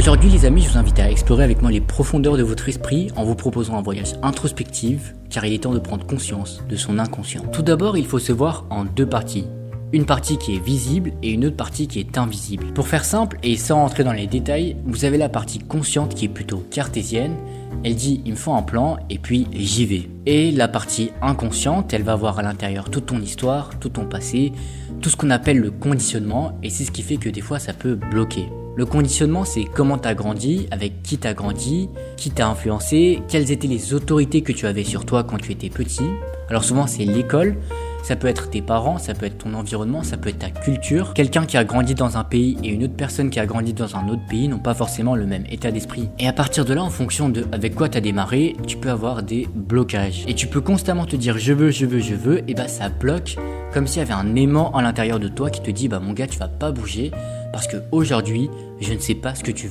Aujourd'hui les amis, je vous invite à explorer avec moi les profondeurs de votre esprit en vous proposant un voyage introspectif car il est temps de prendre conscience de son inconscient. Tout d'abord, il faut se voir en deux parties. Une partie qui est visible et une autre partie qui est invisible. Pour faire simple et sans rentrer dans les détails, vous avez la partie consciente qui est plutôt cartésienne. Elle dit il me faut un plan et puis j'y vais. Et la partie inconsciente, elle va voir à l'intérieur toute ton histoire, tout ton passé, tout ce qu'on appelle le conditionnement et c'est ce qui fait que des fois ça peut bloquer. Le conditionnement, c'est comment t'as grandi, avec qui t'as grandi, qui t'a influencé, quelles étaient les autorités que tu avais sur toi quand tu étais petit. Alors souvent c'est l'école, ça peut être tes parents, ça peut être ton environnement, ça peut être ta culture. Quelqu'un qui a grandi dans un pays et une autre personne qui a grandi dans un autre pays n'ont pas forcément le même état d'esprit. Et à partir de là, en fonction de avec quoi tu as démarré, tu peux avoir des blocages. Et tu peux constamment te dire je veux, et bah ça bloque comme s'il y avait un aimant à l'intérieur de toi qui te dit bah mon gars tu vas pas bouger parce que aujourd'hui je ne sais pas ce que tu veux.